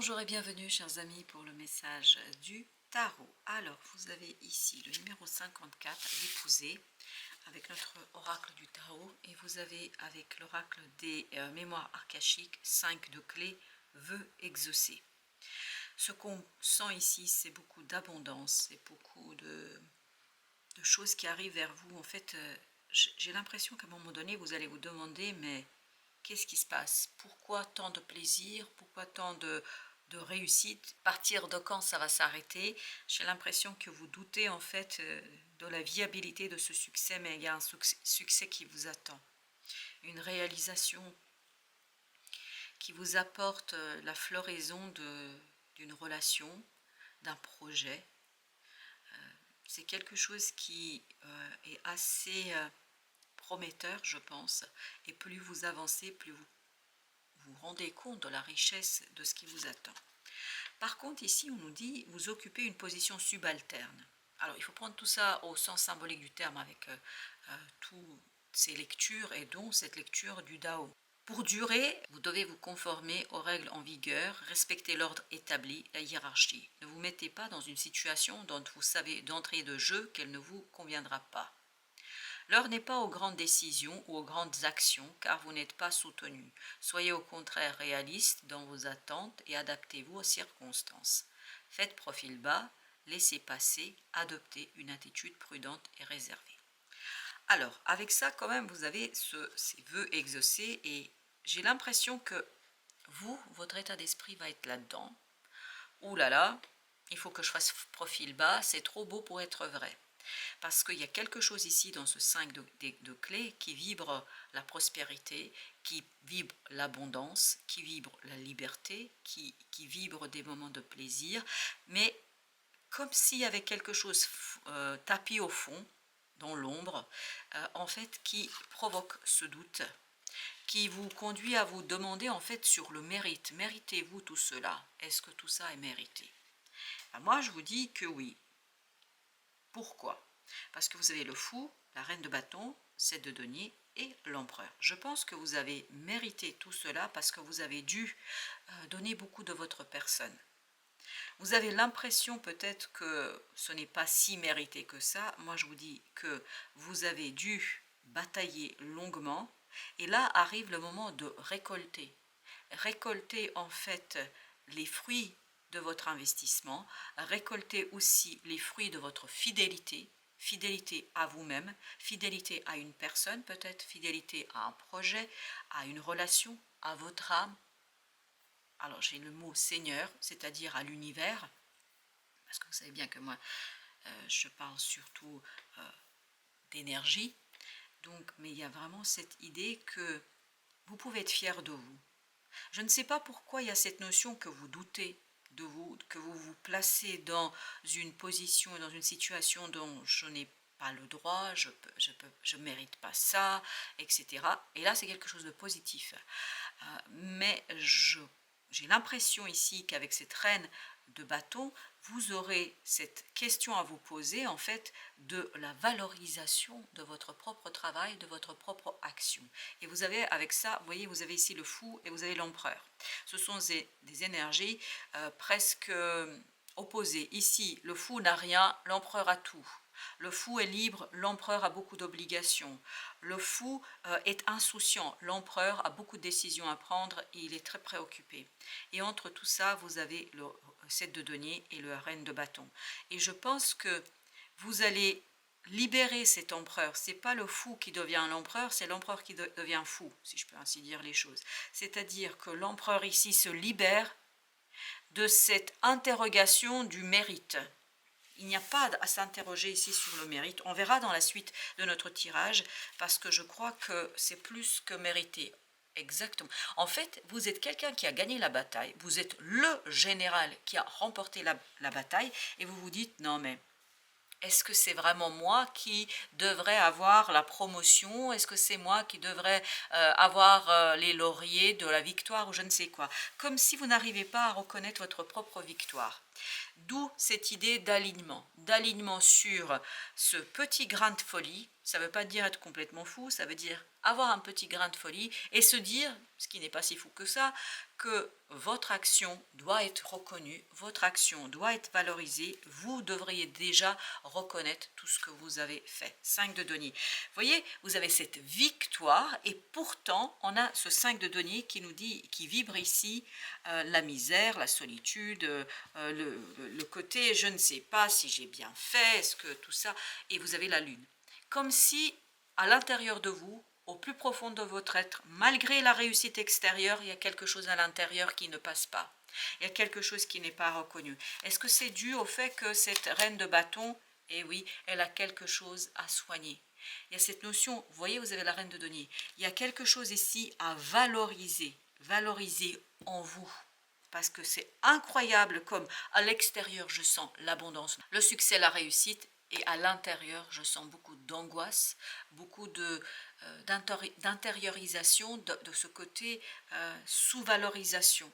Bonjour et bienvenue chers amis pour le message du tarot. Alors vous avez ici le numéro 54, l'épousée, avec notre oracle du tarot, et vous avez avec l'oracle des mémoires archaïques 5 de clés, vœux exaucés. Ce qu'on sent ici, c'est beaucoup d'abondance, c'est beaucoup de choses qui arrivent vers vous. En fait, j'ai l'impression qu'à un moment donné, vous allez vous demander, mais qu'est-ce qui se passe? Pourquoi tant de plaisir? Pourquoi tant de réussite? Partir de quand ça va s'arrêter? J'ai l'impression que vous doutez en fait de la viabilité de ce succès, mais il y a un succès qui vous attend. Une réalisation qui vous apporte la floraison d'une relation, d'un projet. C'est quelque chose qui est assez prometteur, je pense, et plus vous avancez, plus vous vous rendez compte de la richesse de ce qui vous attend. Par contre, ici, on nous dit, vous occupez une position subalterne. Alors, il faut prendre tout ça au sens symbolique du terme avec toutes ces lectures et dont cette lecture du Dao. Pour durer, vous devez vous conformer aux règles en vigueur, respecter l'ordre établi, la hiérarchie. Ne vous mettez pas dans une situation dont vous savez d'entrée de jeu qu'elle ne vous conviendra pas. L'heure n'est pas aux grandes décisions ou aux grandes actions, car vous n'êtes pas soutenu. Soyez au contraire réaliste dans vos attentes et adaptez-vous aux circonstances. Faites profil bas, laissez passer, adoptez une attitude prudente et réservée. Alors, avec ça, quand même, vous avez ces vœux exaucés et j'ai l'impression que vous, votre état d'esprit va être là-dedans. Ouh là là, il faut que je fasse profil bas, c'est trop beau pour être vrai. Parce qu'il y a quelque chose ici dans ce 5 de clés qui vibre la prospérité, qui vibre l'abondance, qui vibre la liberté, qui vibre des moments de plaisir, mais comme s'il y avait quelque chose tapis au fond, dans l'ombre, en fait, qui provoque ce doute, qui vous conduit à vous demander en fait sur le mérite. Méritez-vous tout cela? Est-ce que tout ça est mérité? Moi, je vous dis que oui. Pourquoi? Parce que vous avez le fou, la reine de bâton, 7 de denier et l'empereur. Je pense que vous avez mérité tout cela parce que vous avez dû donner beaucoup de votre personne. Vous avez l'impression peut-être que ce n'est pas si mérité que ça. Moi, je vous dis que vous avez dû batailler longuement et là arrive le moment de récolter. Récolter en fait les fruits de votre investissement, récolter aussi les fruits de votre fidélité, fidélité à vous-même, fidélité à une personne peut-être, fidélité à un projet, à une relation, à votre âme. Alors j'ai le mot Seigneur, c'est-à-dire à l'univers, parce que vous savez bien que moi je parle surtout d'énergie, donc, mais il y a vraiment cette idée que vous pouvez être fier de vous. Je ne sais pas pourquoi il y a cette notion que vous doutez de vous, que vous vous placez dans une position et dans une situation dont je n'ai pas le droit, je mérite pas ça, etc. Et là, c'est quelque chose de positif. Mais j'ai l'impression ici qu'avec cette reine de bâton, vous aurez cette question à vous poser en fait de la valorisation de votre propre travail, de votre propre action. Et vous avez avec ça, vous voyez, vous avez ici le fou et vous avez l'empereur. Ce sont des énergies presque opposées. Ici, le fou n'a rien, l'empereur a tout. Le fou est libre, l'empereur a beaucoup d'obligations. Le fou est insouciant, l'empereur a beaucoup de décisions à prendre et il est très préoccupé. Et entre tout ça, vous avez le 7 de denier et le reine de bâton. Et je pense que vous allez libérer cet empereur. Ce n'est pas le fou qui devient l'empereur, c'est l'empereur qui devient fou, si je peux ainsi dire les choses. C'est-à-dire que l'empereur ici se libère de cette interrogation du mérite. Il n'y a pas à s'interroger ici sur le mérite. On verra dans la suite de notre tirage, parce que je crois que c'est plus que mérité. Exactement. En fait, vous êtes quelqu'un qui a gagné la bataille, vous êtes le général qui a remporté la bataille, et vous vous dites, non mais, est-ce que c'est vraiment moi qui devrais avoir la promotion? Est-ce que c'est moi qui devrais avoir les lauriers de la victoire ou je ne sais quoi? Comme si vous n'arrivez pas à reconnaître votre propre victoire. D'où cette idée d'alignement sur ce petit grain de folie. Ça ne veut pas dire être complètement fou, ça veut dire avoir un petit grain de folie et se dire, ce qui n'est pas si fou que ça, que votre action doit être reconnue, votre action doit être valorisée, vous devriez déjà reconnaître tout ce que vous avez fait. 5 de denier. Vous voyez, vous avez cette victoire et pourtant, on a ce 5 de denier qui nous dit, qui vibre ici, la misère, la solitude, le côté je ne sais pas si j'ai bien fait, est-ce que tout ça, et vous avez la lune. Comme si, à l'intérieur de vous, au plus profond de votre être, malgré la réussite extérieure, il y a quelque chose à l'intérieur qui ne passe pas. Il y a quelque chose qui n'est pas reconnu. Est-ce que c'est dû au fait que cette reine de bâton, eh oui, elle a quelque chose à soigner. Il y a cette notion, vous voyez, vous avez la reine de denier. Il y a quelque chose ici à valoriser en vous. Parce que c'est incroyable comme à l'extérieur je sens l'abondance, le succès, la réussite, et à l'intérieur je sens beaucoup d'angoisse, beaucoup d'intériorisation de ce côté sous-valorisation.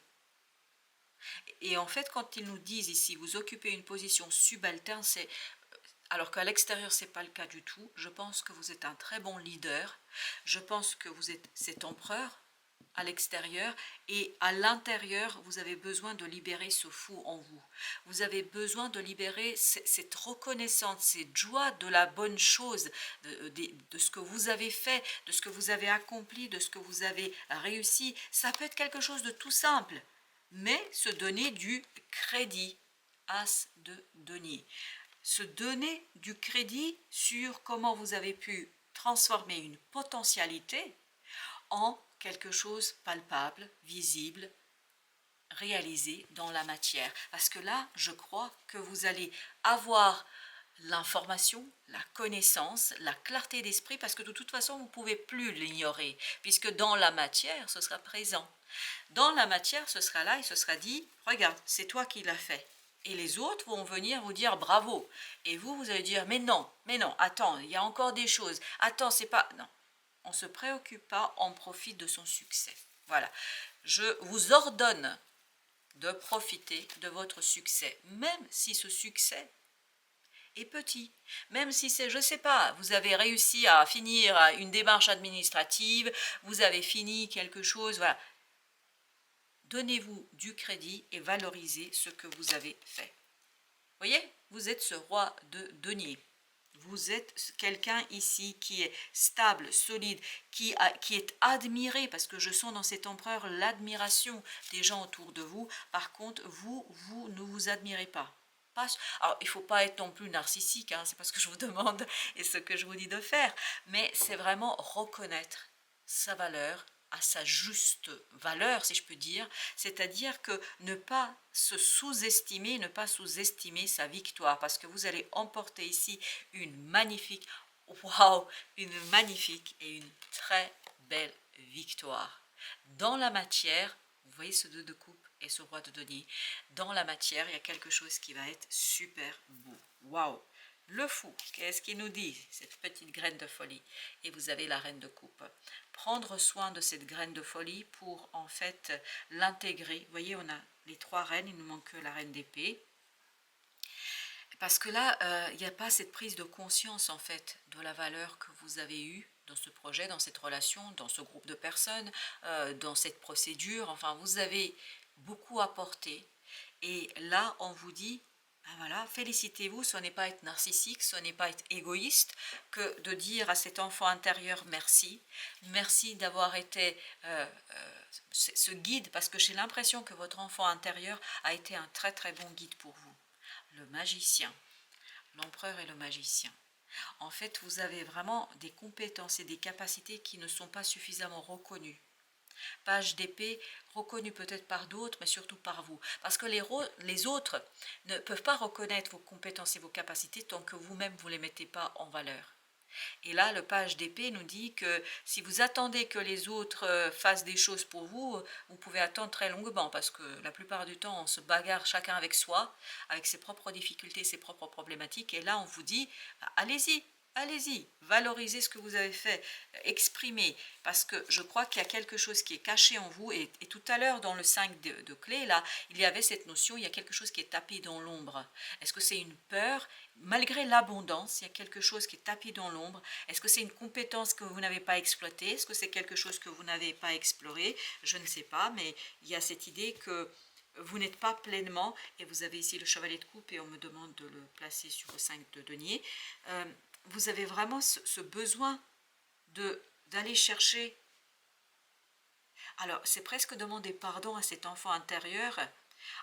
Et en fait, quand ils nous disent ici, vous occupez une position subalterne, c'est alors qu'à l'extérieur, ce n'est pas le cas du tout. Je pense que vous êtes un très bon leader. Je pense que vous êtes cet empereur à l'extérieur et à l'intérieur, vous avez besoin de libérer ce fou en vous. Vous avez besoin de libérer cette reconnaissance, cette joie de la bonne chose, de ce que vous avez fait, de ce que vous avez accompli, de ce que vous avez réussi. Ça peut être quelque chose de tout simple, mais se donner du crédit. As de denier. Se donner du crédit sur comment vous avez pu transformer une potentialité en quelque chose palpable, visible, réalisé dans la matière. Parce que là, je crois que vous allez avoir l'information, la connaissance, la clarté d'esprit, parce que de toute façon, vous ne pouvez plus l'ignorer, puisque dans la matière, ce sera présent. Dans la matière, ce sera là et ce sera dit, regarde, c'est toi qui l'as fait. Et les autres vont venir vous dire bravo. Et vous allez dire, mais non, attends, il y a encore des choses. Attends, c'est pas... Non, on ne se préoccupe pas, on profite de son succès. Voilà, je vous ordonne de profiter de votre succès, même si ce succès est petit, même si c'est, je ne sais pas, vous avez réussi à finir une démarche administrative, vous avez fini quelque chose, voilà. Donnez-vous du crédit et valorisez ce que vous avez fait. Vous voyez, vous êtes ce roi de denier. Vous êtes quelqu'un ici qui est stable, solide, qui est admiré, parce que je sens dans cet empereur l'admiration des gens autour de vous. Par contre, vous ne vous admirez pas. Alors, il ne faut pas être non plus narcissique, hein, c'est pas ce que je vous demande et ce que je vous dis de faire, mais c'est vraiment reconnaître sa valeur à sa juste valeur, si je peux dire, c'est-à-dire que ne pas se sous-estimer, ne pas sous-estimer sa victoire, parce que vous allez emporter ici une magnifique, waouh, une magnifique et une très belle victoire. Dans la matière, vous voyez ce 2 de coupe et ce roi de denier, dans la matière, il y a quelque chose qui va être super beau. Waouh! Le fou, qu'est-ce qu'il nous dit, cette petite graine de folie? Et vous avez la reine de coupe. Prendre soin de cette graine de folie pour en fait l'intégrer. Vous voyez, on a les 3 reines, il nous manque que la reine d'épée. Parce que là, il n'y a pas cette prise de conscience en fait de la valeur que vous avez eue dans ce projet, dans cette relation, dans ce groupe de personnes, dans cette procédure. Enfin, vous avez beaucoup apporté. Et là, on vous dit, ben voilà, félicitez-vous, ce n'est pas être narcissique, ce n'est pas être égoïste que de dire à cet enfant intérieur merci. Merci d'avoir été ce guide, parce que j'ai l'impression que votre enfant intérieur a été un très très bon guide pour vous. Le magicien, l'empereur et le magicien. En fait, vous avez vraiment des compétences et des capacités qui ne sont pas suffisamment reconnues. Page d'épée, reconnue peut-être par d'autres, mais surtout par vous. Parce que les autres ne peuvent pas reconnaître vos compétences et vos capacités tant que vous-même vous ne les mettez pas en valeur. Et là, le page d'épée nous dit que si vous attendez que les autres fassent des choses pour vous, vous pouvez attendre très longuement, parce que la plupart du temps, on se bagarre chacun avec soi, avec ses propres difficultés, ses propres problématiques. Et là, on vous dit, allez-y, allez-y, valorisez ce que vous avez fait, exprimez, parce que je crois qu'il y a quelque chose qui est caché en vous, et tout à l'heure dans le 5 de clés, là, il y avait cette notion, il y a quelque chose qui est tapis dans l'ombre. Est-ce que c'est une peur? Malgré l'abondance, il y a quelque chose qui est tapis dans l'ombre. Est-ce que c'est une compétence que vous n'avez pas exploitée? Est-ce que c'est quelque chose que vous n'avez pas exploré? Je ne sais pas, mais il y a cette idée que vous n'êtes pas pleinement, et vous avez ici le chevalier de coupe, et on me demande de le placer sur le 5 de denier. Vous avez vraiment ce besoin d'aller chercher. Alors, c'est presque demander pardon à cet enfant intérieur.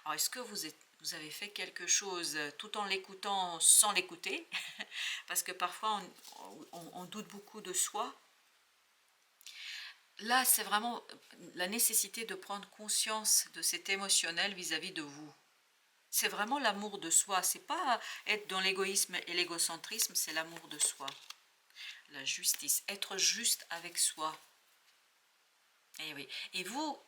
Alors, est-ce que vous avez fait quelque chose tout en l'écoutant sans l'écouter? Parce que parfois, on doute beaucoup de soi. Là, c'est vraiment la nécessité de prendre conscience de cet émotionnel vis-à-vis de vous. C'est vraiment l'amour de soi. C'est pas être dans l'égoïsme et l'égocentrisme, c'est l'amour de soi. La justice, être juste avec soi. Et oui. Et vous,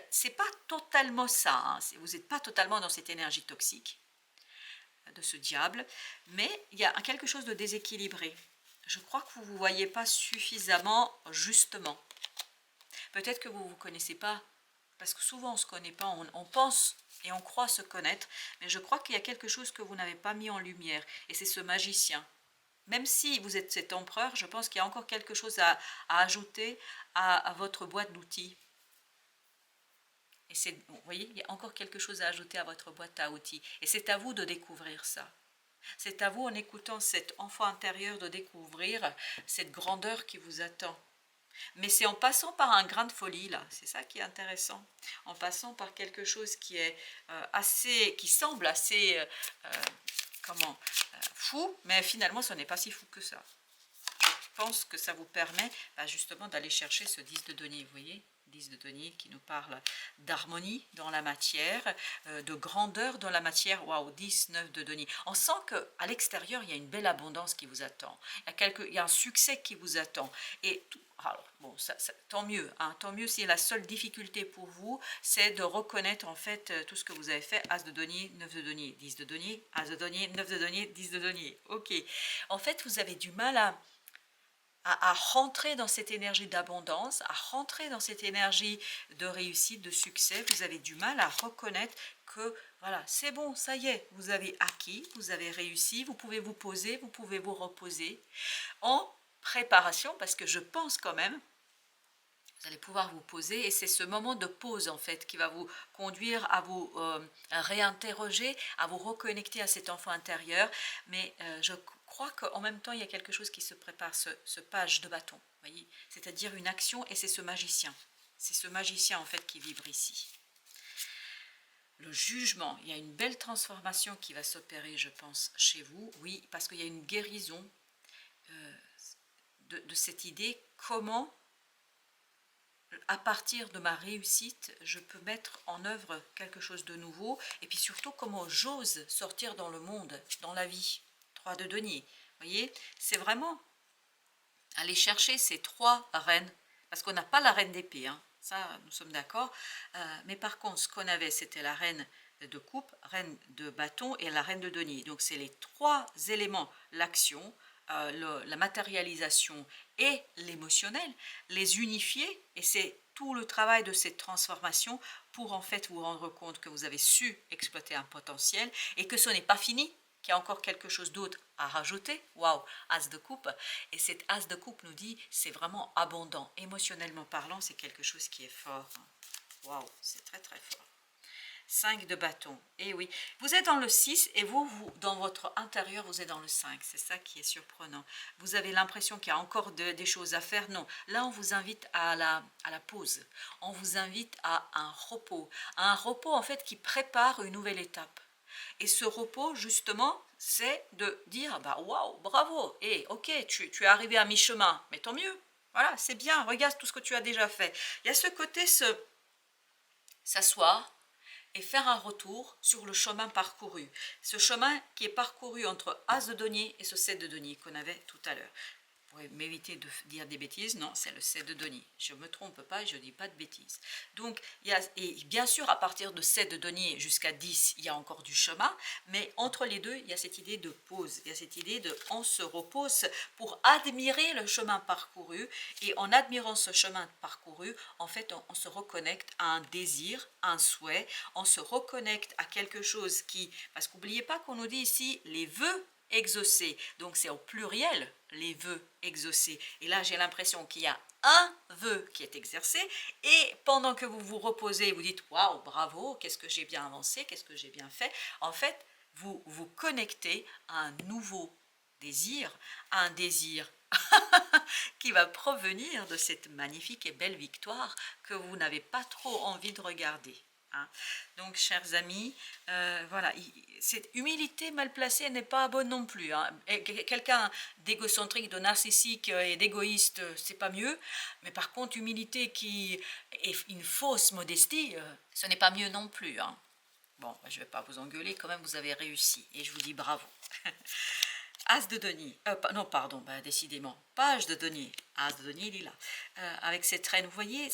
c'est pas totalement ça. Hein. Vous n'êtes pas totalement dans cette énergie toxique de ce diable, mais il y a quelque chose de déséquilibré. Je crois que vous ne vous voyez pas suffisamment justement. Peut-être que vous ne vous connaissez pas, parce que souvent on ne se connaît pas, on pense et on croit se connaître, mais je crois qu'il y a quelque chose que vous n'avez pas mis en lumière, et c'est ce magicien. Même si vous êtes cet empereur, je pense qu'il y a encore quelque chose à ajouter à votre boîte d'outils. Et vous voyez, il y a encore quelque chose à ajouter à votre boîte à outils. Et c'est à vous de découvrir ça. C'est à vous, en écoutant cet enfant intérieur, de découvrir cette grandeur qui vous attend. Mais c'est en passant par un grain de folie, là, c'est ça qui est intéressant. En passant par quelque chose qui est qui semble assez, fou, mais finalement, ce n'est pas si fou que ça. Je pense que ça vous permet justement d'aller chercher ce 10 de denier, vous voyez, 10 de denier qui nous parle d'harmonie dans la matière, de grandeur dans la matière. Waouh, 10, 9 de denier. On sent qu'à l'extérieur, il y a une belle abondance qui vous attend. Il y a un succès qui vous attend. Et alors, bon, tant mieux. Hein, tant mieux si la seule difficulté pour vous, c'est de reconnaître en fait tout ce que vous avez fait. As de denier, 9 de denier, 10 de denier, As de denier, 9 de denier, 10 de denier. Ok. En fait, vous avez du mal à rentrer dans cette énergie d'abondance, à rentrer dans cette énergie de réussite, de succès. Vous avez du mal à reconnaître que voilà, c'est bon, ça y est, vous avez acquis, vous avez réussi, vous pouvez vous poser, vous pouvez vous reposer en préparation, parce que je pense quand même, vous allez pouvoir vous poser, et c'est ce moment de pause en fait qui va vous conduire à vous réinterroger, à vous reconnecter à cet enfant intérieur. Mais je crois qu'en même temps, il y a quelque chose qui se prépare, ce page de bâton, voyez, c'est-à-dire une action, et c'est ce magicien. C'est ce magicien en fait qui vibre ici. Le jugement, il y a une belle transformation qui va s'opérer, je pense, chez vous. Oui, parce qu'il y a une guérison de cette idée, comment à partir de ma réussite, je peux mettre en œuvre quelque chose de nouveau, et puis surtout comment j'ose sortir dans le monde, dans la vie. 3 de denier, vous voyez, c'est vraiment aller chercher ces 3 reines, parce qu'on n'a pas la reine d'épée, hein, ça nous sommes d'accord, mais par contre ce qu'on avait, c'était la reine de coupe, reine de bâton et la reine de denier. Donc c'est les 3 éléments, l'action, la matérialisation et l'émotionnel, les unifier, et c'est tout le travail de cette transformation pour en fait vous rendre compte que vous avez su exploiter un potentiel, et que ce n'est pas fini, qu'il y a encore quelque chose d'autre à rajouter. Waouh, as de coupe. Et cette as de coupe nous dit, c'est vraiment abondant, émotionnellement parlant, c'est quelque chose qui est fort. Waouh, c'est très très fort. 5 de bâton, et oui, vous êtes dans le 6, et vous, dans votre intérieur, vous êtes dans le 5, c'est ça qui est surprenant. Vous avez l'impression qu'il y a encore des choses à faire. Non, là on vous invite à la pause, on vous invite à un repos en fait qui prépare une nouvelle étape. Et ce repos, justement, c'est de dire, bah waouh, bravo, et ok, tu es arrivé à mi-chemin, mais tant mieux, voilà, c'est bien, regarde tout ce que tu as déjà fait. Il y a ce côté, s'asseoir, et faire un retour sur le chemin parcouru. Ce chemin qui est parcouru entre As de denier et ce 7 de denier qu'on avait tout à l'heure. pourrez m'éviter de dire des bêtises, non, c'est le 7 de denier. Je ne me trompe pas, je ne dis pas de bêtises. Donc, et bien sûr, à partir de 7 de denier jusqu'à 10, il y a encore du chemin, mais entre les deux, il y a cette idée de pause, il y a cette idée de on se repose pour admirer le chemin parcouru, et en admirant ce chemin parcouru, en fait, on se reconnecte à un désir, à un souhait, on se reconnecte à quelque chose qui, parce qu'oubliez pas qu'on nous dit ici les vœux exaucés, donc c'est au pluriel les vœux exaucés, et là j'ai l'impression qu'il y a un vœu qui est exercé, et pendant que vous vous reposez, vous dites waouh, bravo, qu'est-ce que j'ai bien avancé, qu'est-ce que j'ai bien fait, en fait vous vous connectez à un nouveau désir, à un désir qui va provenir de cette magnifique et belle victoire que vous n'avez pas trop envie de regarder. Hein. Donc, chers amis, voilà, cette humilité mal placée n'est pas bonne non plus. Hein. Quelqu'un d'égocentrique, de narcissique et d'égoïste, c'est pas mieux. Mais par contre, humilité qui est une fausse modestie, ce n'est pas mieux non plus. Hein. Bon, je ne vais pas vous engueuler, quand même, vous avez réussi. Et je vous dis bravo. As de denier, non pardon, bah, décidément, page de denier, as de denier il est là. Avec cette reine, vous voyez,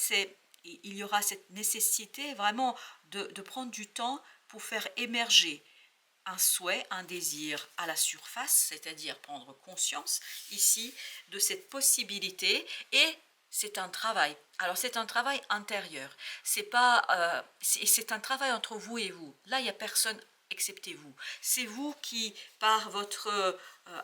il y aura cette nécessité vraiment de prendre du temps pour faire émerger un souhait, un désir à la surface, c'est-à-dire prendre conscience ici de cette possibilité, et c'est un travail. Alors c'est un travail intérieur, c'est un travail entre vous et vous. Là, il n'y a personne excepté vous. C'est vous qui, par votre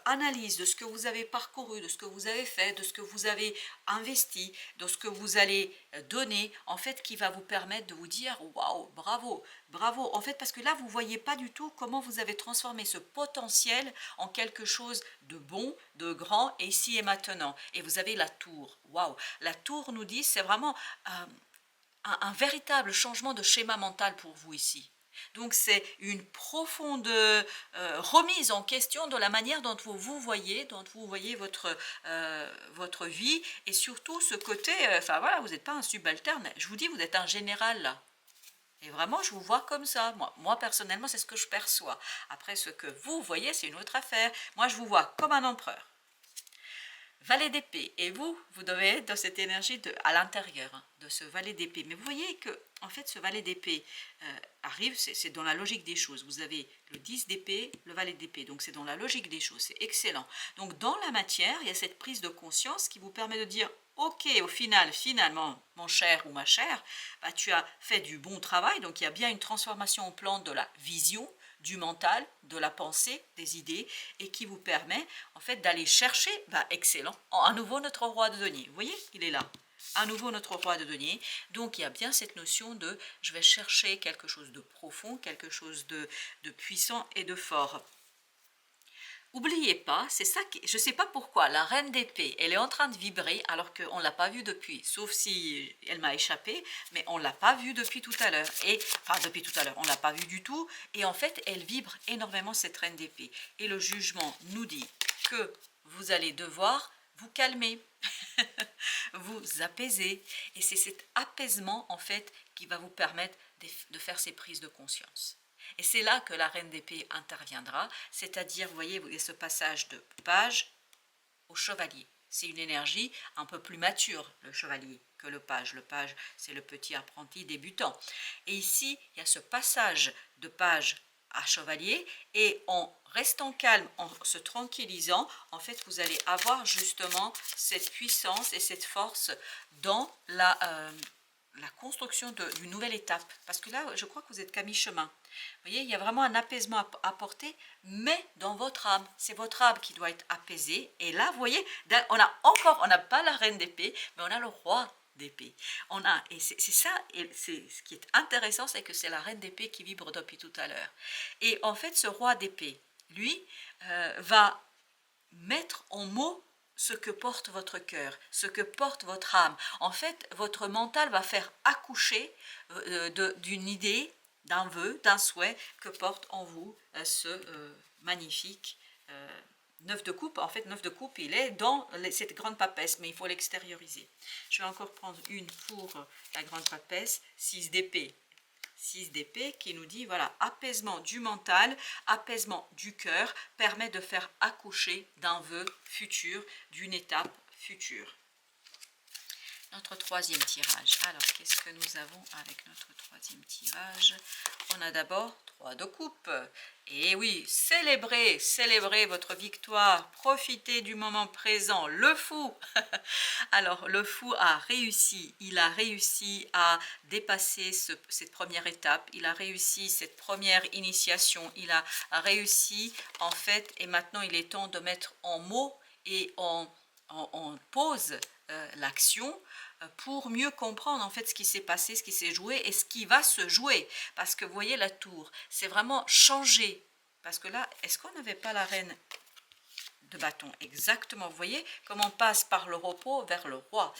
analyse de ce que vous avez parcouru, de ce que vous avez fait, de ce que vous avez investi, de ce que vous allez donner, en fait, qui va vous permettre de vous dire waouh, bravo, bravo. En fait, parce que là, vous ne voyez pas du tout comment vous avez transformé ce potentiel en quelque chose de bon, de grand, et ici et maintenant. Et vous avez la tour. Waouh, la tour nous dit, c'est vraiment un véritable changement de schéma mental pour vous ici. Donc c'est une profonde remise en question de la manière dont vous voyez, votre vie, et surtout ce côté, enfin voilà, vous n'êtes pas un subalterne, je vous dis, vous êtes un général là. Et vraiment, je vous vois comme ça. Moi personnellement, c'est ce que je perçois. Après, ce que vous voyez, c'est une autre affaire. Moi, je vous vois comme un empereur. Valet d'épée, et vous devez être dans cette énergie à l'intérieur de ce valet d'épée. Mais vous voyez que, en fait, ce valet d'épée arrive, c'est dans la logique des choses. Vous avez le 10 d'épée, le valet d'épée, donc c'est dans la logique des choses, c'est excellent. Donc dans la matière, il y a cette prise de conscience qui vous permet de dire, ok, finalement, mon cher ou ma chère, bah, tu as fait du bon travail, donc il y a bien une transformation au plan de la vision, du mental, de la pensée, des idées, et qui vous permet en fait d'aller chercher, excellent, à nouveau notre roi de denier. Vous voyez, il est là, à nouveau notre roi de denier. Donc il y a bien cette notion de je vais chercher quelque chose de profond, quelque chose de puissant et de fort. N'oubliez pas, c'est ça qui, je ne sais pas pourquoi, la reine d'épée, elle est en train de vibrer alors qu'on ne l'a pas vue depuis, sauf si elle m'a échappé, mais on ne l'a pas vue depuis tout à l'heure. Enfin, depuis tout à l'heure, on ne l'a pas vue du tout, et en fait, elle vibre énormément, cette reine d'épée. Et le jugement nous dit que vous allez devoir vous calmer, vous apaiser, et c'est cet apaisement, en fait, qui va vous permettre de faire ces prises de conscience. Et c'est là que la reine d'épée interviendra, c'est-à-dire, vous voyez, ce passage de page au chevalier. C'est une énergie un peu plus mature, le chevalier, que le page. Le page, c'est le petit apprenti débutant. Et ici, il y a ce passage de page à chevalier, et en restant calme, en se tranquillisant, en fait, vous allez avoir justement cette puissance et cette force dans la construction d'une nouvelle étape. Parce que là, je crois que vous êtes qu'à mi-chemin. Vous voyez, il y a vraiment un apaisement à apporter, mais dans votre âme. C'est votre âme qui doit être apaisée. Et là, vous voyez, on n'a pas la reine d'épée, mais on a le roi d'épée. Et c'est ça, et c'est ce qui est intéressant, c'est que c'est la reine d'épée qui vibre depuis tout à l'heure. Et en fait, ce roi d'épée, lui, va mettre en mots ce que porte votre cœur, ce que porte votre âme. En fait, votre mental va faire accoucher d'une idée, d'un vœu, d'un souhait que porte en vous ce magnifique 9 de coupe. En fait, 9 de coupe, il est dans cette grande papesse, mais il faut l'extérioriser. Je vais encore prendre une pour la grande papesse, 6 d'épée. 6 d'épée qui nous dit, voilà, apaisement du mental, apaisement du cœur, permet de faire accoucher d'un vœu futur, d'une étape future. Notre troisième tirage. Alors, qu'est-ce que nous avons avec notre troisième tirage? On a d'abord 3 de coupe. Et oui, célébrez, célébrez votre victoire. Profitez du moment présent. Le fou. Alors, le fou a réussi. Il a réussi à dépasser cette première étape. Il a réussi cette première initiation. Il a réussi, en fait, et maintenant il est temps de mettre en mots et en pause l'action pour mieux comprendre en fait ce qui s'est passé, ce qui s'est joué et ce qui va se jouer. Parce que vous voyez la tour, c'est vraiment changer. Parce que là, est-ce qu'on n'avait pas la reine de bâton? Exactement, vous voyez comment on passe par le repos vers le roi,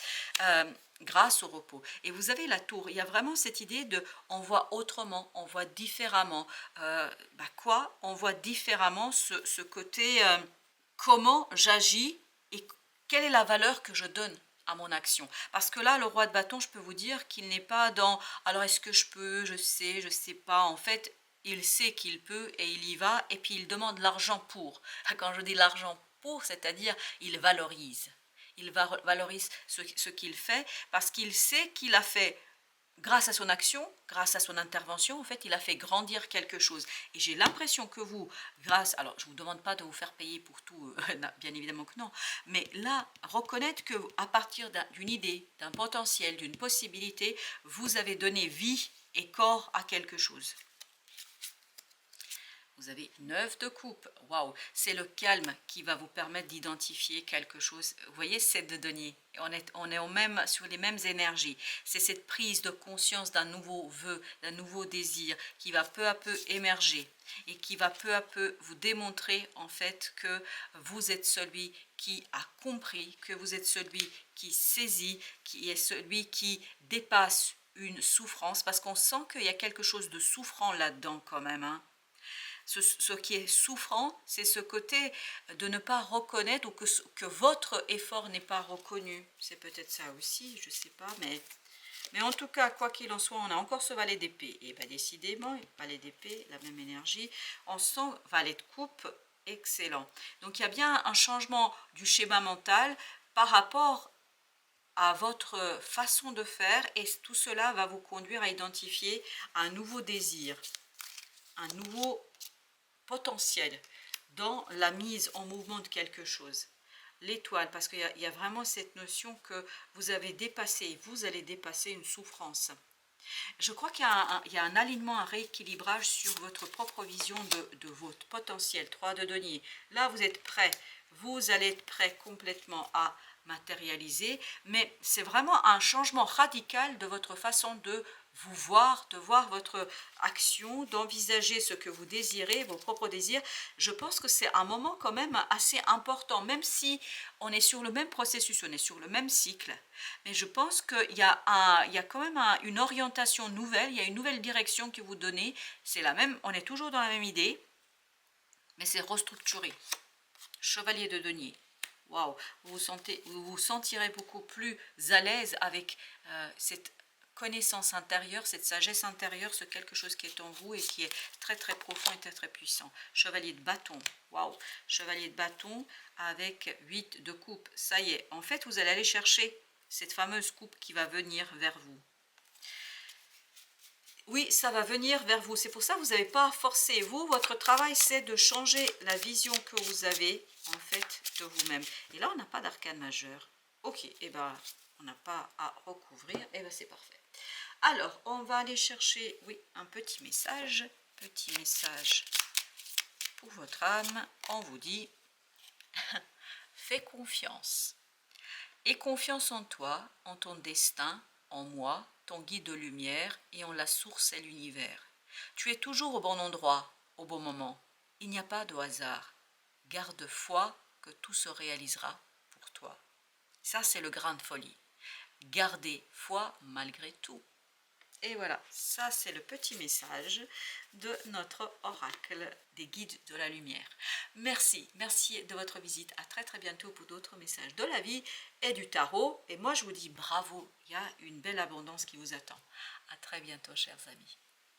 grâce au repos. Et vous avez la tour, il y a vraiment cette idée de on voit autrement, on voit différemment. Quoi? On voit différemment ce côté comment j'agis et quelle est la valeur que je donne à mon action. Parce que là, le roi de bâton, je peux vous dire qu'il n'est pas dans alors est-ce que je peux, je sais pas. En fait, il sait qu'il peut et il y va et puis il demande l'argent pour. Quand je dis l'argent pour, c'est-à-dire il valorise. Il valorise ce qu'il fait parce qu'il sait qu'il a fait grâce à son action, grâce à son intervention, en fait, il a fait grandir quelque chose. Et j'ai l'impression que vous, alors je ne vous demande pas de vous faire payer pour tout, bien évidemment que non, mais là, reconnaître qu'à partir d'une idée, d'un potentiel, d'une possibilité, vous avez donné vie et corps à quelque chose. Vous avez 9 de coupe. Waouh, c'est le calme qui va vous permettre d'identifier quelque chose. Vous voyez, 7 de denier. On est sur les mêmes énergies. C'est cette prise de conscience d'un nouveau vœu, d'un nouveau désir qui va peu à peu émerger et qui va peu à peu vous démontrer en fait que vous êtes celui qui a compris, que vous êtes celui qui saisit, qui est celui qui dépasse une souffrance, parce qu'on sent qu'il y a quelque chose de souffrant là-dedans quand même, hein. Ce qui est souffrant, c'est ce côté de ne pas reconnaître ou que votre effort n'est pas reconnu. C'est peut-être ça aussi, je ne sais pas, mais en tout cas, quoi qu'il en soit, on a encore ce valet d'épée. Et bien décidément, valet d'épée, la même énergie. On sent valet de coupe, excellent. Donc il y a bien un changement du schéma mental par rapport à votre façon de faire, et tout cela va vous conduire à identifier un nouveau désir, un nouveau potentiel dans la mise en mouvement de quelque chose. L'étoile, parce qu'il y a vraiment cette notion que vous avez dépassé, vous allez dépasser une souffrance. Je crois qu'il y a un alignement, un rééquilibrage sur votre propre vision de votre potentiel. 3 de denier. Là, vous êtes prêt. Vous allez être prêt complètement à matérialiser, mais c'est vraiment un changement radical de votre façon de vous voir, de voir votre action, d'envisager ce que vous désirez, vos propres désirs. Je pense que c'est un moment quand même assez important, même si on est sur le même processus, on est sur le même cycle. Mais je pense qu'il y a quand même une orientation nouvelle, il y a une nouvelle direction que vous donnez. C'est la même, on est toujours dans la même idée, mais c'est restructuré. Chevalier de denier. Waouh, vous vous sentirez beaucoup plus à l'aise avec cette connaissance intérieure, cette sagesse intérieure, ce quelque chose qui est en vous et qui est très très profond et très très puissant. Chevalier de bâton, waouh, chevalier de bâton avec 8 de coupe. Ça y est, en fait, vous allez aller chercher cette fameuse coupe qui va venir vers vous. Oui, ça va venir vers vous. C'est pour ça que vous n'avez pas à forcer. Vous, votre travail, c'est de changer la vision que vous avez, en fait, de vous-même. Et là, on n'a pas d'arcane majeur. Ok, et ben, on n'a pas à recouvrir. Et ben, c'est parfait. Alors, on va aller chercher, oui, un petit message. Petit message pour votre âme. On vous dit, fais confiance. Aie confiance en toi, en ton destin, en moi, ton guide de lumière et en la source et l'univers. Tu es toujours au bon endroit, au bon moment. Il n'y a pas de hasard. Garde foi que tout se réalisera pour toi. Ça, c'est le grain de folie. Gardez foi malgré tout. Et voilà, ça c'est le petit message de notre oracle des guides de la lumière. Merci de votre visite. À très très bientôt pour d'autres messages de la vie et du tarot. Et moi je vous dis bravo, il y a une belle abondance qui vous attend. À très bientôt chers amis.